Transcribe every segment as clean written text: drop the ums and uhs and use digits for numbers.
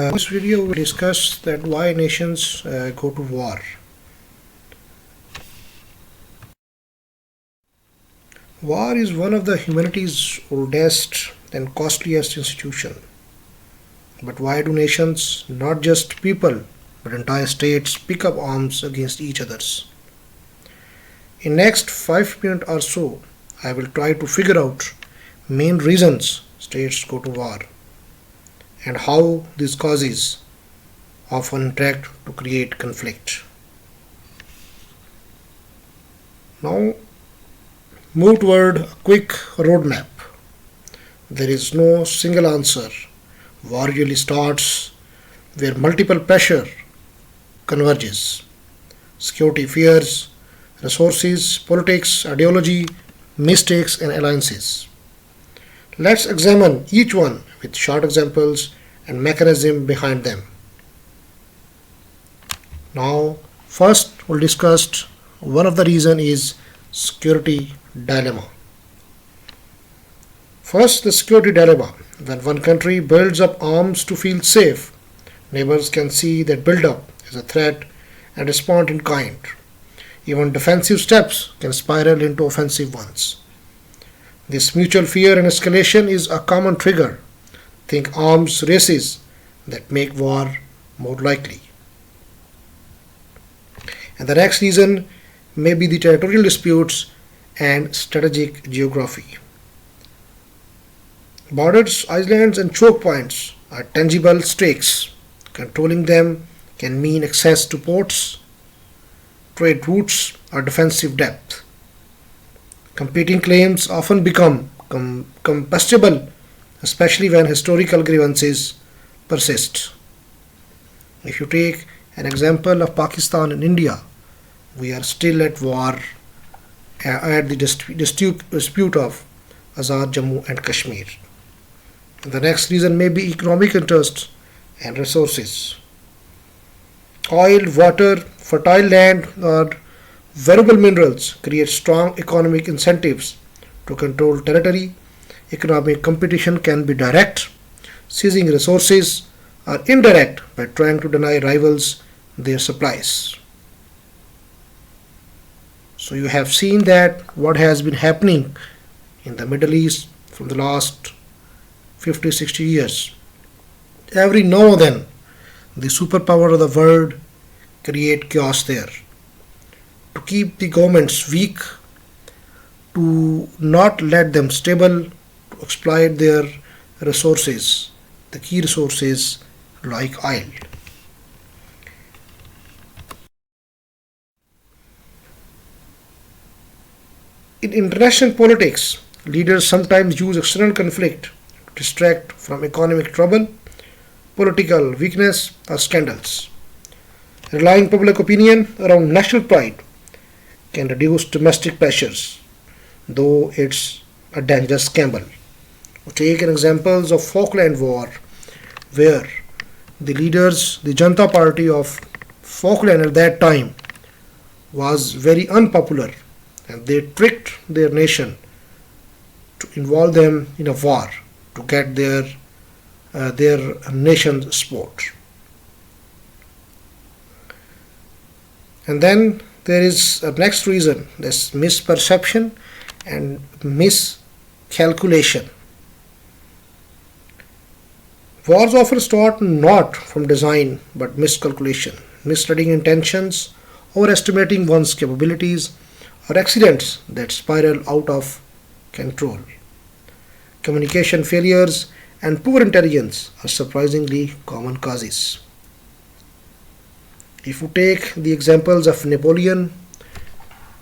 In this video we discuss that why nations go to war. War is one of the humanity's oldest and costliest institution. But why do nations, not just people, but entire states, pick up arms against each others? In next 5 minutes or so, I will try to figure out main reasons states go to war and how these causes often interact to create conflict. Now, move toward a quick roadmap. There is no single answer. War really starts where multiple pressure converges. Security fears, resources, politics, ideology, mistakes and alliances. Let's examine each one with short examples and mechanism behind them. Now, first we'll discuss one of the reason is security dilemma. First, the security dilemma. When one country builds up arms to feel safe, neighbors can see that build-up as a threat and respond in kind. Even defensive steps can spiral into offensive ones. This mutual fear and escalation is a common trigger. Think arms races that make war more likely. And the next reason may be the territorial disputes and strategic geography. Borders, islands and choke points are tangible stakes. Controlling them can mean access to ports, trade routes or defensive depth. Competing claims often become combustible, especially when historical grievances persist. If you take an example of Pakistan and India, we are still at war at the dispute of Azad Jammu and Kashmir. The next reason may be economic interests and resources. Oil, water, fertile land or valuable minerals create strong economic incentives to control territory. Economic competition can be direct, seizing resources, or indirect by trying to deny rivals their supplies. So you have seen that what has been happening in the Middle East from the last 50-60 years. Every now and then, the superpower of the world create chaos there. To keep the governments weak, to not let them stable, to exploit their resources, the key resources like oil. In international politics, leaders sometimes use external conflict to distract from economic trouble, political weakness, or scandals. Relying public opinion around national pride can reduce domestic pressures, though it's a dangerous gamble. We take an examples of Falkland War, where the leaders, the Janata Party of Falkland at that time, was very unpopular, and they tricked their nation to involve them in a war to get their nation's support. And then there is a next reason, this misperception and miscalculation. Wars often start not from design but miscalculation, misreading intentions, overestimating one's capabilities, or accidents that spiral out of control. Communication failures and poor intelligence are surprisingly common causes. If you take the examples of Napoleon,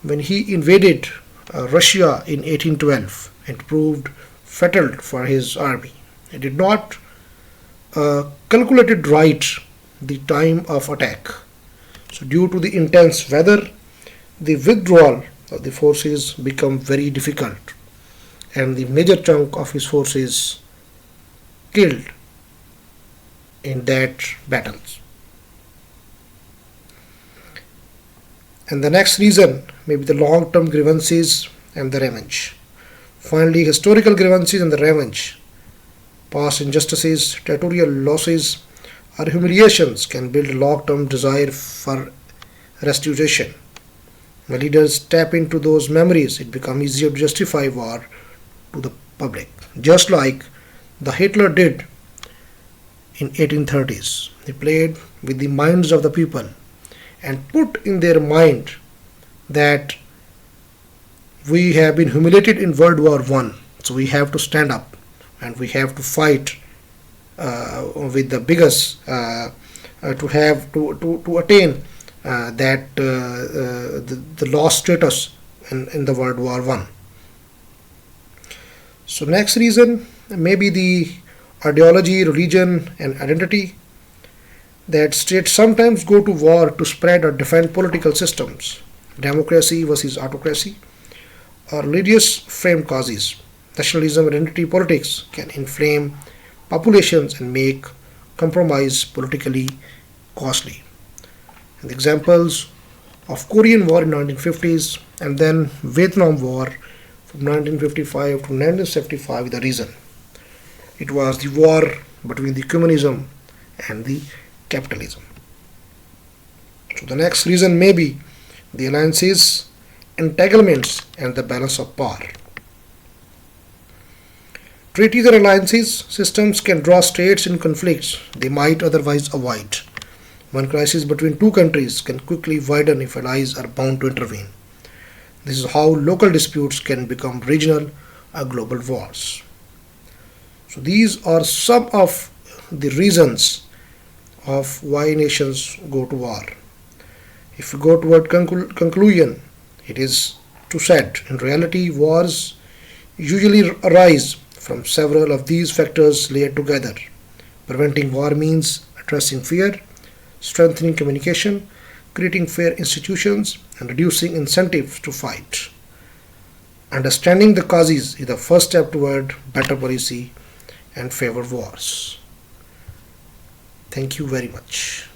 when he invaded Russia in 1812, it proved fatal for his army. He did not calculate right the time of attack. So due to the intense weather, the withdrawal of the forces become very difficult, and the major chunk of his forces killed in that battles. And the next reason may be the long-term grievances and the revenge. Finally, historical grievances and the revenge, past injustices, territorial losses or humiliations can build a long-term desire for restitution. When leaders tap into those memories, it becomes easier to justify war to the public. Just like the Hitler did in 1830s. He played with the minds of the people and put in their mind that we have been humiliated in World War One, so we have to stand up and we have to fight with the biggest to have to attain the lost status in the World War One. So next reason may be the ideology, religion, and identity, that states sometimes go to war to spread or defend political systems, democracy versus autocracy, or religious framed causes. Nationalism and identity politics can inflame populations and make compromise politically costly. And the examples of Korean War in 1950s and then Vietnam War from 1955 to 1975 the reason. It was the war between the communism and the capitalism. So the next reason may be the alliances, entanglements, and the balance of power. Treaties and alliances systems can draw states in conflicts they might otherwise avoid. One crisis between two countries can quickly widen if allies are bound to intervene. This is how local disputes can become regional or global wars. So these are some of the reasons of why nations go to war. If we go toward conclusion, it is to said, in reality, wars usually arise from several of these factors layered together. Preventing war means addressing fear, strengthening communication, creating fair institutions, and reducing incentives to fight. Understanding the causes is the first step toward better policy and favor wars. Thank you very much.